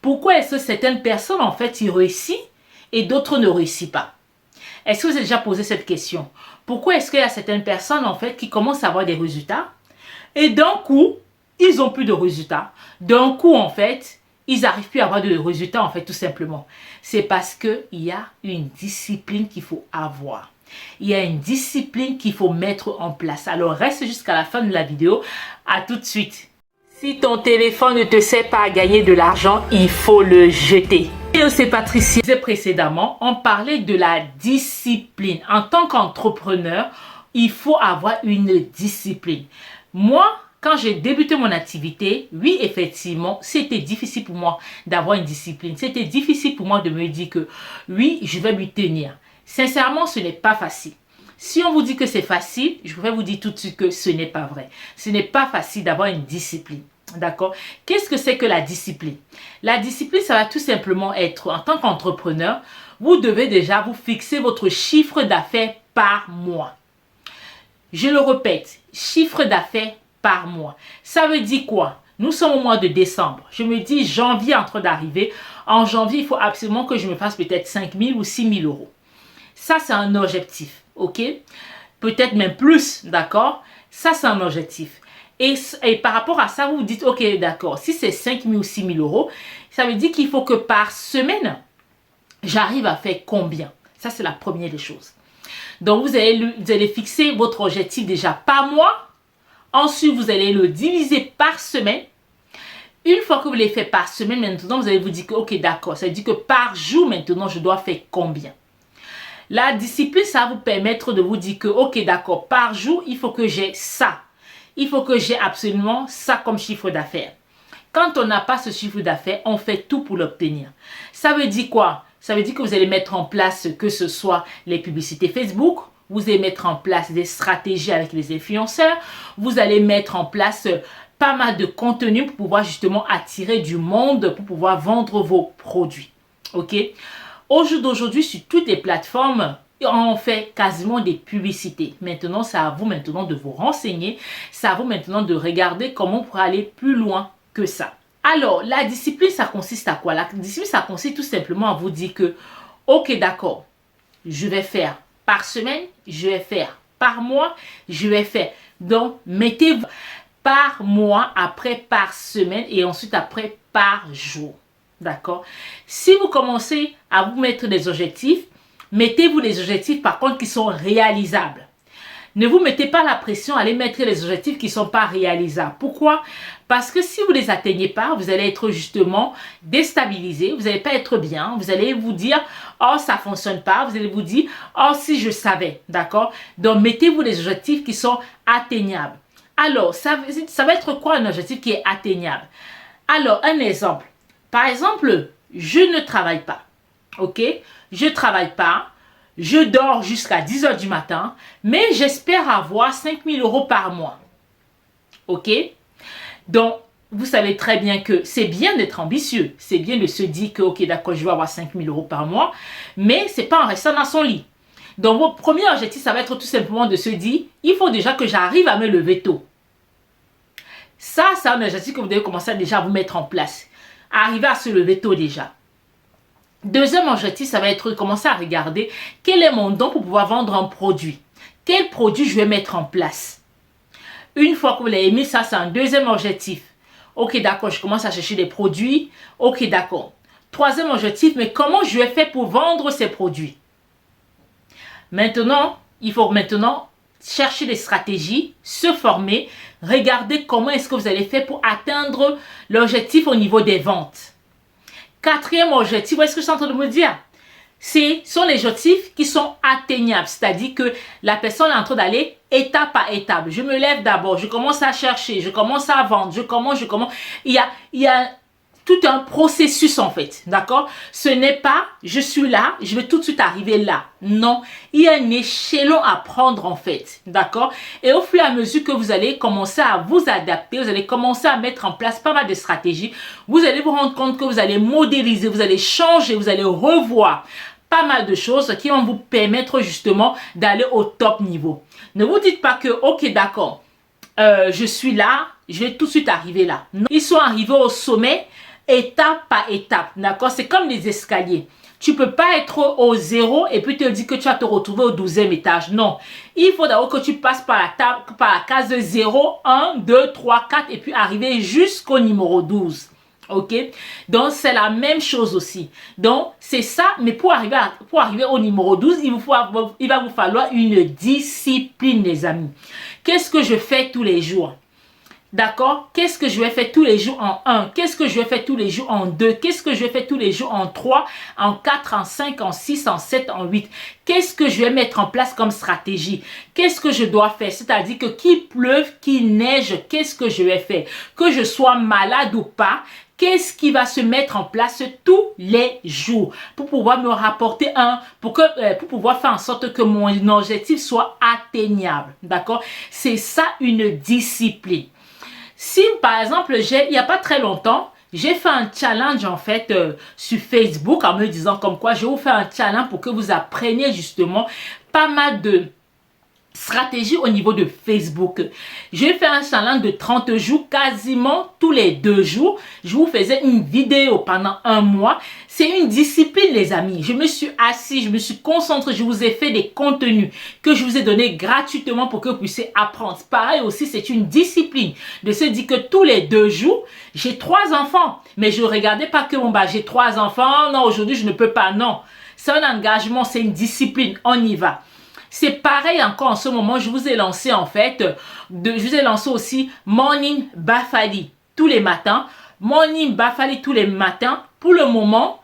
Pourquoi est-ce que certaines personnes, en fait, y réussissent et d'autres ne réussissent pas? Est-ce que vous avez déjà posé cette question? Pourquoi est-ce qu'il y a certaines personnes, en fait, qui commencent à avoir des résultats et d'un coup, ils n'ont plus de résultats? D'un coup, en fait, ils n'arrivent plus à avoir de résultats, en fait, tout simplement. C'est parce qu'il y a une discipline qu'il faut avoir. Il y a une discipline qu'il faut mettre en place. Alors, reste jusqu'à la fin de la vidéo. À tout de suite. Si ton téléphone ne te sert pas à gagner de l'argent, il faut le jeter. Et c'est Patricia. Précédemment, on parlait de la discipline. En tant qu'entrepreneur, il faut avoir une discipline. Moi, quand j'ai débuté mon activité, oui, effectivement, c'était difficile pour moi d'avoir une discipline. C'était difficile pour moi de me dire que oui, je vais m'y tenir. Sincèrement, ce n'est pas facile. Si on vous dit que c'est facile, je voudrais vous dire tout de suite que ce n'est pas vrai. Ce n'est pas facile d'avoir une discipline. D'accord? Qu'est-ce que c'est que la discipline? La discipline, ça va tout simplement être, en tant qu'entrepreneur, vous devez déjà vous fixer votre chiffre d'affaires par mois. Je le répète, chiffre d'affaires par mois. Ça veut dire quoi? Nous sommes au mois de décembre. Je me dis, janvier est en train d'arriver. En janvier, il faut absolument que je me fasse peut-être 5 000 ou 6 000 euros. Ça, c'est un objectif, ok? Peut-être même plus, d'accord? Ça, c'est un objectif. Et par rapport à ça, vous vous dites, ok, d'accord, si c'est 5 000 ou 6 000 euros, ça veut dire qu'il faut que par semaine, j'arrive à faire combien? Ça, c'est la première des choses. Donc, vous allez fixer votre objectif déjà par mois. Ensuite, vous allez le diviser par semaine. Une fois que vous l'avez fait par semaine, maintenant, vous allez vous dire que, ok, d'accord, ça veut dire que par jour, maintenant, je dois faire combien? La discipline, ça va vous permettre de vous dire que, ok, d'accord, par jour, il faut que j'ai ça. Il faut que j'ai absolument ça comme chiffre d'affaires. Quand on n'a pas ce chiffre d'affaires, on fait tout pour l'obtenir. Ça veut dire quoi? Ça veut dire que vous allez mettre en place que ce soit les publicités Facebook, vous allez mettre en place des stratégies avec les influenceurs, vous allez mettre en place pas mal de contenu pour pouvoir justement attirer du monde, pour pouvoir vendre vos produits. Ok? Au jour d'aujourd'hui, sur toutes les plateformes, on fait quasiment des publicités. Maintenant, c'est à vous maintenant de vous renseigner. C'est à vous maintenant de regarder comment on pourrait aller plus loin que ça. Alors, la discipline, ça consiste à quoi? La discipline, ça consiste tout simplement à vous dire que, ok, d'accord, je vais faire par semaine, je vais faire par mois, je vais faire. Donc, mettez par mois, après par semaine et ensuite après par jour. D'accord? Si vous commencez à vous mettre des objectifs, mettez-vous des objectifs par contre qui sont réalisables. Ne vous mettez pas la pression à aller mettre les objectifs qui ne sont pas réalisables. Pourquoi? Parce que si vous ne les atteignez pas, vous allez être justement déstabilisé, vous n'allez pas être bien, vous allez vous dire « Oh, ça ne fonctionne pas », vous allez vous dire « Oh, si je savais », d'accord? Donc, mettez-vous des objectifs qui sont atteignables. Alors, ça va être quoi un objectif qui est atteignable? Alors, un exemple. Par exemple, je ne travaille pas, ok? Je ne travaille pas, je dors jusqu'à 10 h du matin, mais j'espère avoir 5 000 euros par mois, ok? Donc, vous savez très bien que c'est bien d'être ambitieux, c'est bien de se dire que, ok, d'accord, je vais avoir 5 000 euros par mois, mais ce n'est pas en restant dans son lit. Donc, votre premier objectif, ça va être tout simplement de se dire, il faut déjà que j'arrive à me lever tôt. Ça, c'est un objectif que vous devez commencer déjà à vous mettre en place. Arriver à se lever tôt déjà. Deuxième objectif, ça va être de commencer à regarder quel est mon don pour pouvoir vendre un produit. Quel produit je vais mettre en place. Une fois que vous l'avez mis, ça c'est un deuxième objectif. Ok, d'accord, je commence à chercher des produits. Ok, d'accord. Troisième objectif, mais comment je vais faire pour vendre ces produits? Maintenant, il faut maintenant chercher des stratégies, se former, regarder comment est-ce que vous allez faire pour atteindre l'objectif au niveau des ventes. Quatrième objectif, vous voyez ce que je suis en train de me dire? Ce sont les objectifs qui sont atteignables, c'est-à-dire que la personne est en train d'aller étape par étape. Je me lève d'abord, je commence à chercher, je commence à vendre, je commence. Il y a tout un processus en fait, d'accord? Ce n'est pas, je suis là, je vais tout de suite arriver là. Non, il y a un échelon à prendre en fait, d'accord? Et au fur et à mesure que vous allez commencer à vous adapter, vous allez commencer à mettre en place pas mal de stratégies, vous allez vous rendre compte que vous allez modéliser, vous allez changer, vous allez revoir pas mal de choses qui vont vous permettre justement d'aller au top niveau. Ne vous dites pas que, ok, d'accord, je suis là, je vais tout de suite arriver là. Non, ils sont arrivés au sommet, étape par étape, d'accord? C'est comme les escaliers. Tu ne peux pas être au 0 et puis te dire que tu vas te retrouver au 12e étage. Non. Il faut d'abord que tu passes par la case 0, 1, 2, 3, 4 et puis arriver jusqu'au numéro 12. Ok? Donc, c'est la même chose aussi. Donc, c'est ça, mais pour arriver au numéro 12, il va vous falloir une discipline, les amis. Qu'est-ce que je fais tous les jours? D'accord? Qu'est-ce que je vais faire tous les jours en 1? Qu'est-ce que je vais faire tous les jours en 2? Qu'est-ce que je vais faire tous les jours en 3, en 4, en 5, en 6, en 7, en 8? Qu'est-ce que je vais mettre en place comme stratégie? Qu'est-ce que je dois faire? C'est-à-dire que qu'il pleuve, qu'il neige, qu'est-ce que je vais faire? Que je sois malade ou pas, qu'est-ce qui va se mettre en place tous les jours pour pouvoir me rapporter pour pouvoir faire en sorte que mon objectif soit atteignable. D'accord? C'est ça une discipline. Si, par exemple, il n'y a pas très longtemps, j'ai fait un challenge en fait sur Facebook en me disant comme quoi je vais vous faire un challenge pour que vous appreniez justement pas mal de stratégie au niveau de Facebook. J'ai fait un challenge de 30 jours, quasiment tous les 2 jours. Je vous faisais une vidéo pendant 1 mois. C'est une discipline, les amis. Je me suis assis, je me suis concentré, je vous ai fait des contenus que je vous ai donnés gratuitement pour que vous puissiez apprendre. Pareil aussi, c'est une discipline de se dire que tous les 2 jours, j'ai 3 enfants. Mais je ne regardais pas que j'ai 3 enfants. Non, aujourd'hui, je ne peux pas. Non, c'est un engagement, c'est une discipline. On y va. C'est pareil encore en ce moment, je vous ai lancé en fait, je vous ai lancé aussi Morning Bafali tous les matins. Morning Bafali tous les matins. Pour le moment,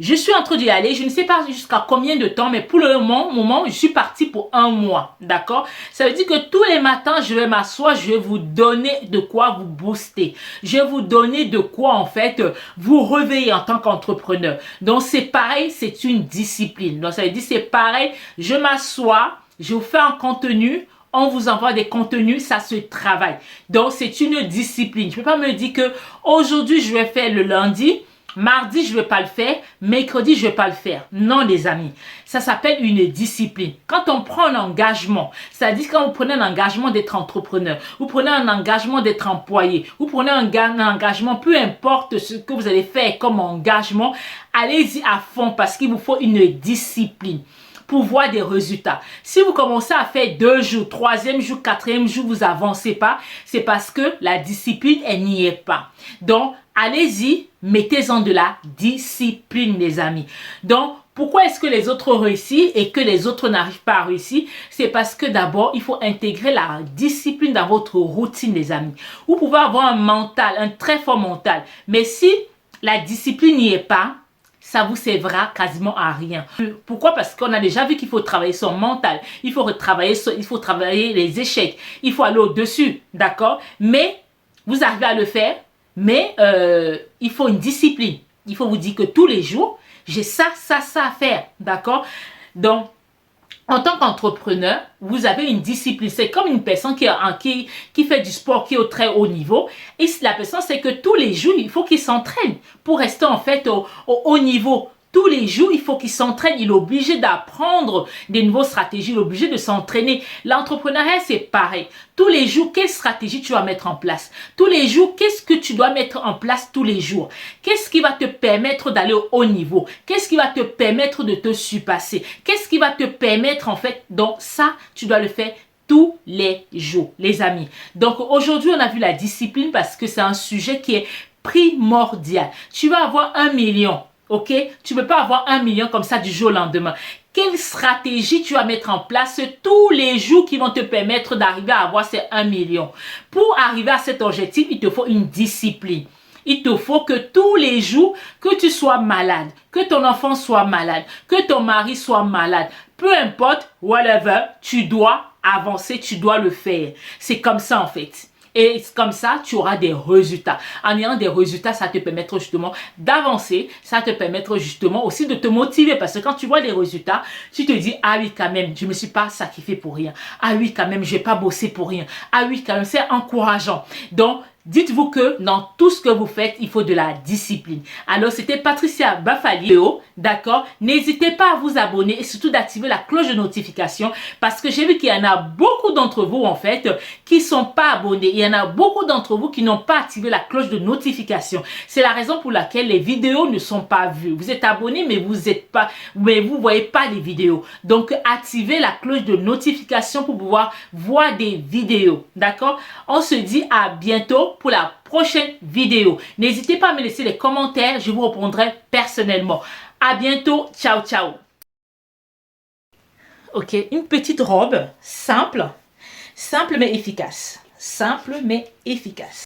je suis en train d'y aller. Je ne sais pas jusqu'à combien de temps, mais pour le moment, je suis partie pour 1 mois. D'accord? Ça veut dire que tous les matins, je vais m'asseoir, je vais vous donner de quoi vous booster. Je vais vous donner de quoi, en fait, vous réveiller en tant qu'entrepreneur. Donc, c'est pareil, c'est une discipline. Donc, ça veut dire, c'est pareil, je m'assois, je vous fais un contenu, on vous envoie des contenus, ça se travaille. Donc, c'est une discipline. Je ne peux pas me dire que aujourd'hui, je vais faire le lundi. Mardi, je ne vais pas le faire. Mercredi, je ne vais pas le faire. Non, les amis. Ça s'appelle une discipline. Quand on prend un engagement, c'est-à-dire quand vous prenez un engagement d'être entrepreneur, vous prenez un engagement d'être employé, vous prenez un engagement, peu importe ce que vous allez faire comme engagement, allez-y à fond parce qu'il vous faut une discipline pour voir des résultats. Si vous commencez à faire 2 jours, 3e jour, 4e jour, vous avancez pas, c'est parce que la discipline, elle n'y est pas. Donc, allez-y, mettez-en de la discipline, les amis. Donc, pourquoi est-ce que les autres réussissent et que les autres n'arrivent pas à réussir? C'est parce que d'abord, il faut intégrer la discipline dans votre routine, les amis. Vous pouvez avoir un mental, un très fort mental. Mais si la discipline n'y est pas, ça vous servira quasiment à rien. Pourquoi? Parce qu'on a déjà vu qu'il faut travailler son mental. Il faut travailler les échecs. Il faut aller au-dessus, d'accord? Mais vous arrivez à le faire, mais il faut une discipline. Il faut vous dire que tous les jours, j'ai ça à faire, d'accord? Donc, en tant qu'entrepreneur, vous avez une discipline. C'est comme une personne qui fait du sport, qui est au très haut niveau. Et la personne, c'est que tous les jours, il faut qu'il s'entraîne pour rester en fait au haut niveau. Tous les jours, il faut qu'il s'entraîne. Il est obligé d'apprendre des nouvelles stratégies. Il est obligé de s'entraîner. L'entrepreneuriat, c'est pareil. Tous les jours, quelle stratégie tu vas mettre en place? Tous les jours, qu'est-ce que tu dois mettre en place tous les jours? Qu'est-ce qui va te permettre d'aller au haut niveau? Qu'est-ce qui va te permettre de te surpasser? Qu'est-ce qui va te permettre en fait? Donc ça, tu dois le faire tous les jours, les amis. Donc aujourd'hui, on a vu la discipline parce que c'est un sujet qui est primordial. Tu vas avoir 1 million. Ok, tu ne peux pas avoir 1 million comme ça du jour au lendemain. Quelle stratégie tu vas mettre en place tous les jours qui vont te permettre d'arriver à avoir ces 1 million? Pour arriver à cet objectif, il te faut une discipline. Il te faut que tous les jours, que tu sois malade, que ton enfant soit malade, que ton mari soit malade, peu importe, whatever, tu dois avancer, tu dois le faire. C'est comme ça en fait. Et comme ça, tu auras des résultats. En ayant des résultats, ça te permettra justement d'avancer. Ça te permettra justement aussi de te motiver. Parce que quand tu vois des résultats, tu te dis, ah oui, quand même, je ne me suis pas sacrifié pour rien. Ah oui, quand même, je n'ai pas bossé pour rien. Ah oui, quand même, c'est encourageant. Donc, Dites-vous que dans tout ce que vous faites, il faut de la discipline. Alors, c'était Patricia Bafali, d'accord? N'hésitez pas à vous abonner et surtout d'activer la cloche de notification parce que j'ai vu qu'il y en a beaucoup d'entre vous, en fait, qui ne sont pas abonnés. Il y en a beaucoup d'entre vous qui n'ont pas activé la cloche de notification. C'est la raison pour laquelle les vidéos ne sont pas vues. Vous êtes abonné, mais vous ne voyez pas les vidéos. Donc, activez la cloche de notification pour pouvoir voir des vidéos, d'accord? On se dit à bientôt pour la prochaine vidéo. N'hésitez pas à me laisser les commentaires, je vous répondrai personnellement. À bientôt, ciao ciao. Ok, une petite robe simple mais efficace. Simple mais efficace.